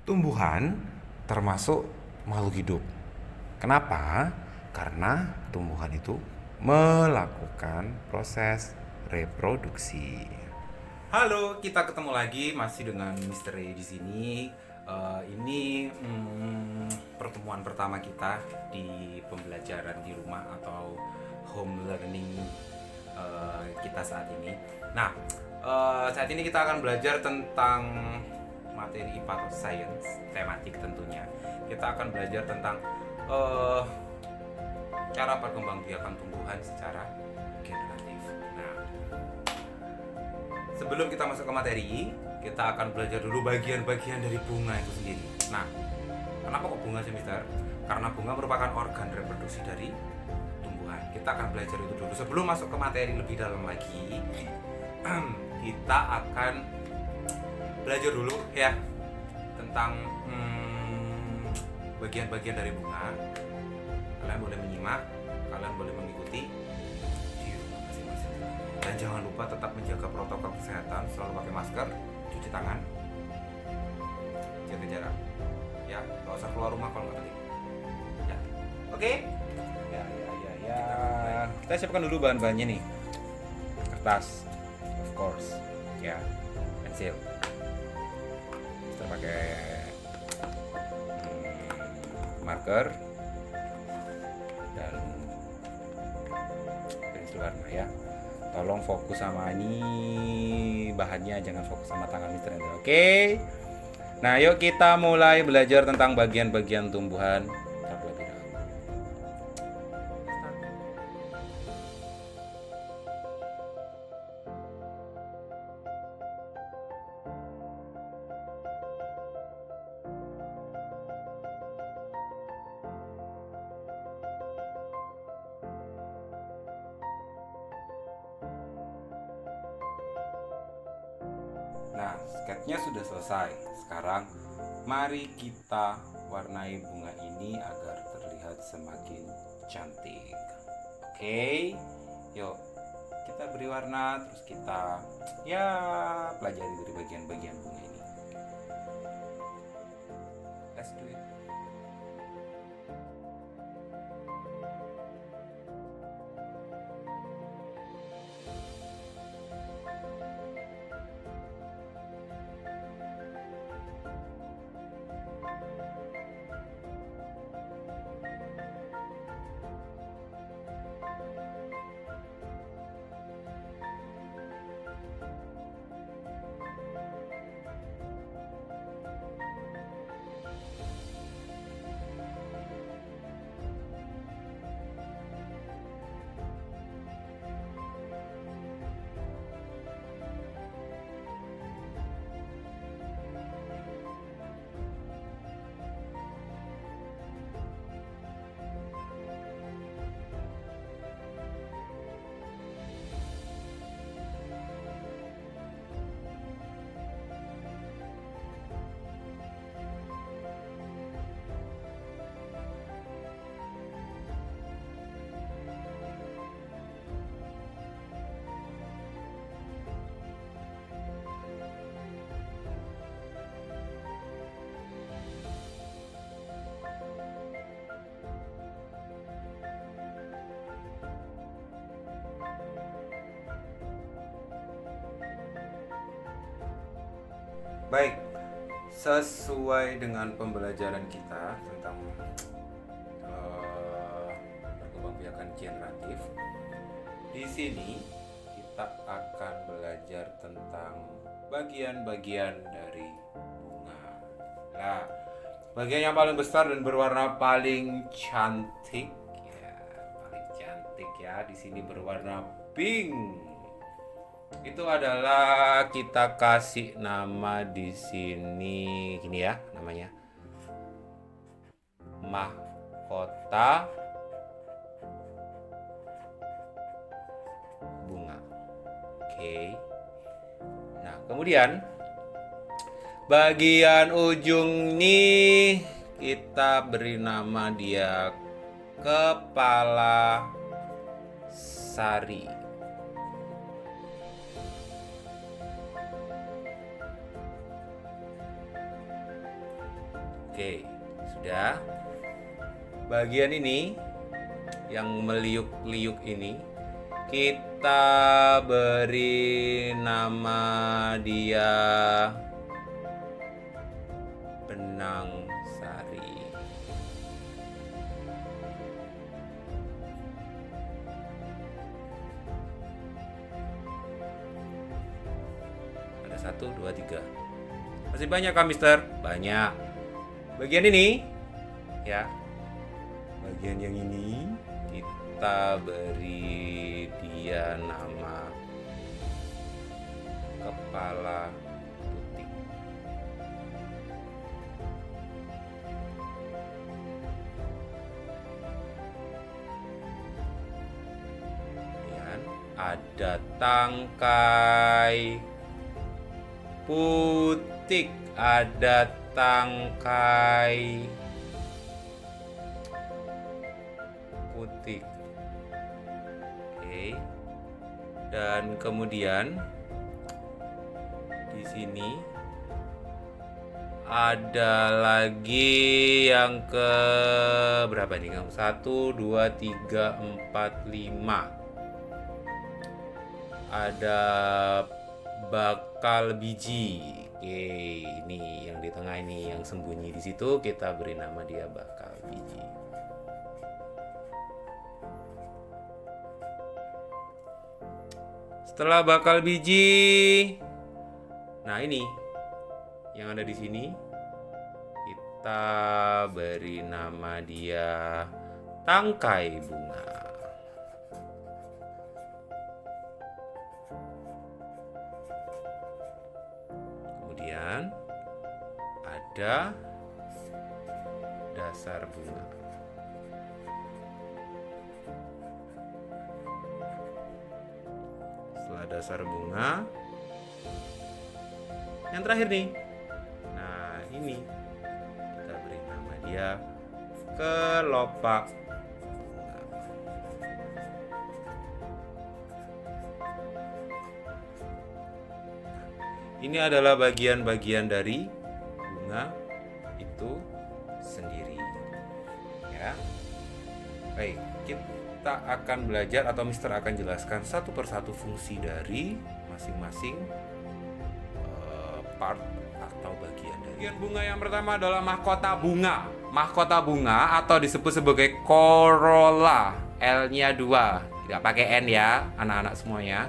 tumbuhan termasuk makhluk hidup. Kenapa? Karena tumbuhan itu melakukan proses reproduksi. Halo, kita ketemu lagi masih dengan Misteri di sini. Ini pertemuan pertama kita di pembelajaran di rumah atau home learning kita saat ini. Nah, saat ini kita akan belajar tentang materi IPA atau science, tematik tentunya. Kita akan belajar tentang cara perkembangbiakan tumbuhan secara generatif. Nah, sebelum kita masuk ke materi, kita akan belajar dulu bagian-bagian dari bunga itu sendiri. Nah, kenapa kok bunga sih, Mister? Karena bunga merupakan organ reproduksi dari tumbuhan. Kita akan belajar itu dulu. Sebelum masuk ke materi lebih dalam lagi, kita akan belajar dulu ya tentang bagian-bagian dari bunga. Kalian boleh menyimak, kalian boleh mengikuti di rumah masing-masing. Dan jangan lupa tetap menjaga protokol kesehatan, selalu pakai masker, cuci tangan, jaga jarak. Ya, nggak usah keluar rumah kalau nggak penting. Ya, oke? Ya. Kita siapkan dulu bahan-bahannya nih. Kertas, of course, ya, pensil. Kita pakai marker dan pensil warna ya. Tolong fokus sama ini bahannya, jangan fokus sama tangan Mister Hendra. Oke. Nah, yuk kita mulai belajar tentang bagian-bagian tumbuhan terlebih dahulu. Nah, sketnya sudah selesai. Sekarang mari kita warnai bunga ini agar terlihat semakin cantik. Oke, yuk kita beri warna, terus kita pelajari dari bagian-bagian bunga ini. Let's do it. Baik, sesuai dengan pembelajaran kita tentang perkembangbiakan generatif, di sini kita akan belajar tentang bagian-bagian dari bunga. Nah, bagian yang paling besar dan berwarna paling cantik ya, di sini berwarna pink. Itu adalah kita kasih nama di sini gini ya, namanya mahkota bunga. Oke. Nah, kemudian bagian ujung nih kita beri nama dia kepala sari. Oke, sudah. Bagian ini yang meliuk-liuk ini kita beri nama dia benang sari. Ada 1, 2, 3. Masih banyak kan, Mister? Banyak. Bagian ini, ya. Bagian yang ini kita beri dia nama kepala putik. Kemudian ada tangkai putik, ada tangkai putik. Oke. Dan kemudian di sini ada lagi yang ke berapa nih kamu? 1, 2, 3, 4, 5. Ada bakal biji. Oke, ini yang di tengah ini yang sembunyi di situ, kita beri nama dia bakal biji. Setelah bakal biji, nah ini yang ada di sini kita beri nama dia tangkai bunga. Kemudian ada dasar bunga. Setelah dasar bunga, yang terakhir nih, nah ini kita beri nama dia kelopak bunga. Ini adalah bagian-bagian dari bunga itu sendiri, ya. Baik, kita akan belajar atau Mister akan jelaskan satu persatu fungsi dari masing-masing part atau bagian dari. Bagian bunga yang pertama adalah mahkota bunga. Mahkota bunga atau disebut sebagai corolla, L-nya 2, tidak pakai N ya, anak-anak semuanya.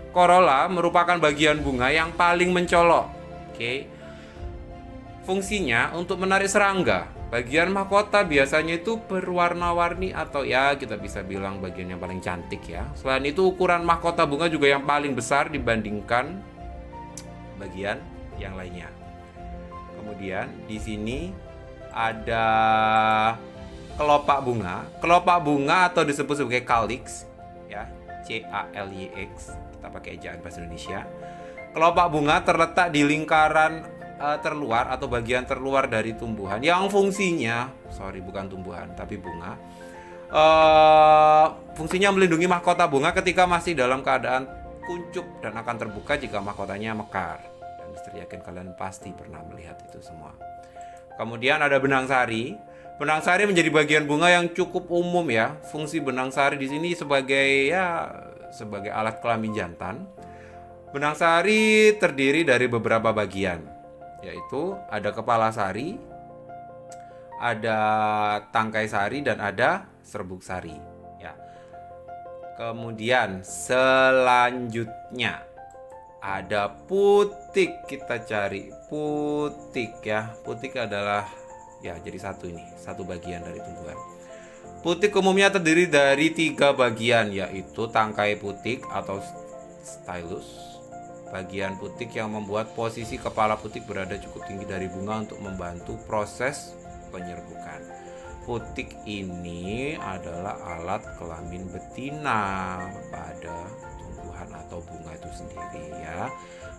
Corolla merupakan bagian bunga yang paling mencolok. Oke. Fungsinya untuk menarik serangga. Bagian mahkota biasanya itu berwarna-warni atau ya kita bisa bilang bagian yang paling cantik ya. Selain itu ukuran mahkota bunga juga yang paling besar dibandingkan bagian yang lainnya. Kemudian di sini ada kelopak bunga. Kelopak bunga atau disebut sebagai calyx ya, C-A-L-Y-X. Kita pakai ejaan bahasa Indonesia. Kelopak bunga terletak di lingkaran terluar atau bagian terluar dari tumbuhan yang fungsinya, bukan tumbuhan tapi bunga. Fungsinya melindungi mahkota bunga ketika masih dalam keadaan kuncup dan akan terbuka jika mahkotanya mekar. Dan Mister yakin kalian pasti pernah melihat itu semua. Kemudian ada benang sari. Benang sari menjadi bagian bunga yang cukup umum ya. Fungsi benang sari di sini sebagai alat kelamin jantan. Benang sari terdiri dari beberapa bagian, yaitu ada kepala sari, ada tangkai sari, dan ada serbuk sari. Ya. Kemudian selanjutnya ada putik. Kita cari putik ya. Putik adalah jadi satu bagian dari tumbuhan. Putik umumnya terdiri dari 3 bagian, yaitu tangkai putik atau stylus. Bagian putik yang membuat posisi kepala putik berada cukup tinggi dari bunga untuk membantu proses penyerbukan. Putik ini adalah alat kelamin betina pada tumbuhan atau bunga itu sendiri ya.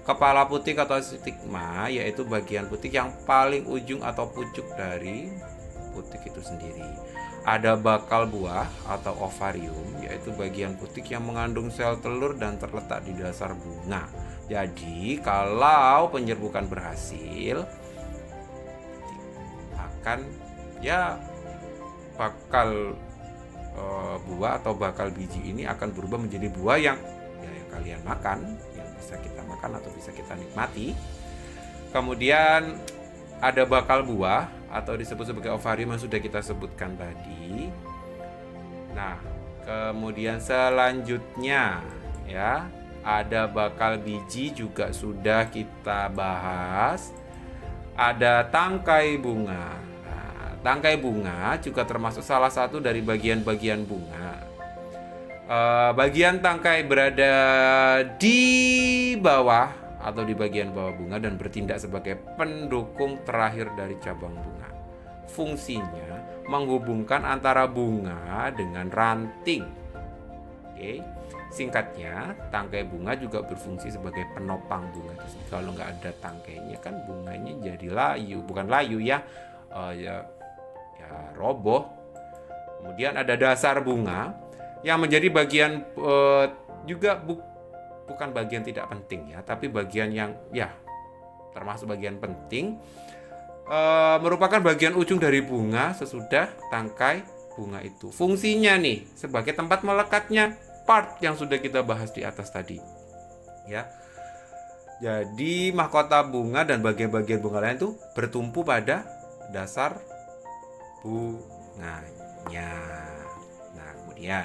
Kepala putik atau stigma yaitu bagian putik yang paling ujung atau pucuk dari putik itu sendiri. Ada bakal buah atau ovarium, yaitu bagian putik yang mengandung sel telur dan terletak di dasar bunga. Jadi kalau penyerbukan berhasil, akan ya bakal buah atau bakal biji ini akan berubah menjadi buah yang kalian makan, yang bisa kita makan atau bisa kita nikmati. Kemudian ada bakal buah atau disebut sebagai ovarium yang sudah kita sebutkan tadi. Nah, kemudian selanjutnya ya ada bakal biji juga sudah kita bahas. Ada tangkai bunga. Nah, tangkai bunga juga termasuk salah satu dari bagian-bagian bunga. Bagian tangkai berada di bawah atau di bagian bawah bunga dan bertindak sebagai pendukung terakhir dari cabang bunga. Fungsinya menghubungkan antara bunga dengan ranting. Oke. Singkatnya, tangkai bunga juga berfungsi sebagai penopang bunga. Kalau nggak ada tangkainya kan bunganya jadi layu, bukan layu ya, ya roboh. Kemudian ada dasar bunga yang menjadi bagian juga bukan bagian tidak penting ya, tapi bagian yang ya termasuk bagian penting, merupakan bagian ujung dari bunga sesudah tangkai bunga itu. Fungsinya nih sebagai tempat melekatnya part yang sudah kita bahas di atas tadi ya. Jadi mahkota bunga dan bagian-bagian bunga lain itu bertumpu pada dasar bunganya. Nah, kemudian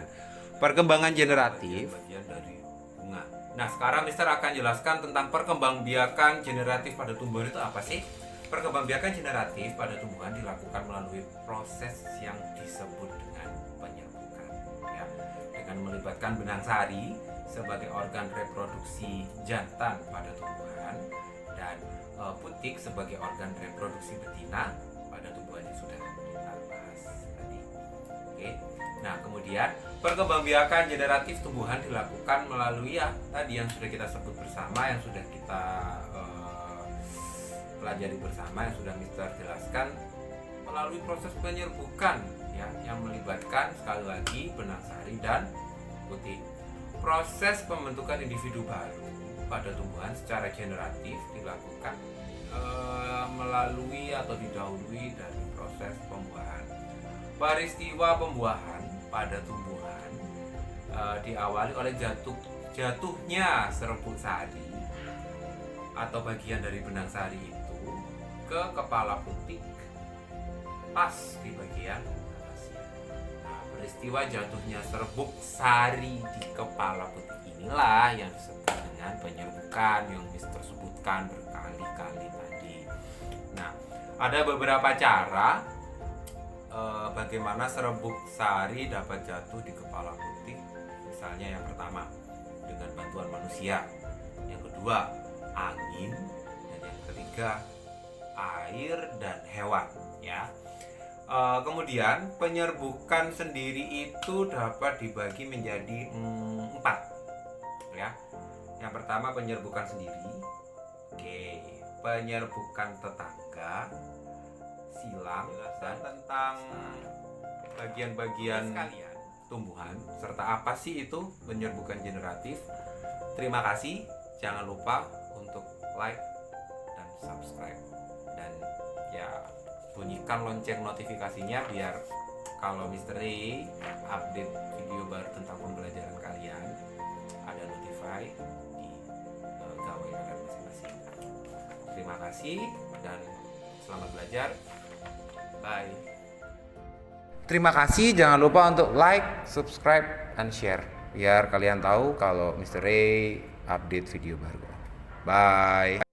perkembangan generatif bagian dari bunga. Nah, sekarang Mister akan jelaskan tentang perkembangbiakan generatif pada tumbuhan itu apa sih? Perkembangbiakan generatif pada tumbuhan dilakukan melalui proses yang disebut dengan penyerbukan ya, dengan melibatkan benang sari sebagai organ reproduksi jantan pada tumbuhan dan putik sebagai organ reproduksi betina pada tumbuhan yang sudah kita bahas tadi. Oke. Nah, kemudian perkembangbiakan generatif tumbuhan dilakukan melalui ya tadi yang sudah kita sebut bersama, yang sudah kita pelajari bersama, yang sudah Mister jelaskan, melalui proses penyerbukan ya, yang melibatkan sekali lagi benang sari dan putik. Proses pembentukan individu baru pada tumbuhan secara generatif dilakukan melalui atau didahului dari proses pembuahan. Peristiwa pembuahan pada tumbuhan diawali oleh jatuhnya serbuk sari atau bagian dari benang sari itu ke kepala putik pas di bagian atasnya. Nah, peristiwa jatuhnya serbuk sari di kepala putik inilah yang disebut dengan penyerbukan yang Mister sebutkan berkali-kali tadi. Nah, ada beberapa cara bagaimana serbuk sari dapat jatuh di kepala putik. Misalnya yang pertama dengan bantuan manusia, yang kedua angin, dan yang ketiga air dan hewan ya. Kemudian penyerbukan sendiri itu dapat dibagi menjadi 4 ya. Yang pertama penyerbukan sendiri, oke, penyerbukan tetangga, silang, dan tentang bagian-bagian sekalian tumbuhan serta apa sih itu penyerbukan generatif. Terima kasih, jangan lupa untuk like dan subscribe dan ya bunyikan lonceng notifikasinya biar kalau misteri update video baru tentang pembelajaran kalian ada notify di gawai kalian masing-masing. Terima kasih dan selamat belajar. Bye. Terima kasih, jangan lupa untuk like, subscribe, and share biar kalian tahu kalau Mr. Ray update video baru. Bye.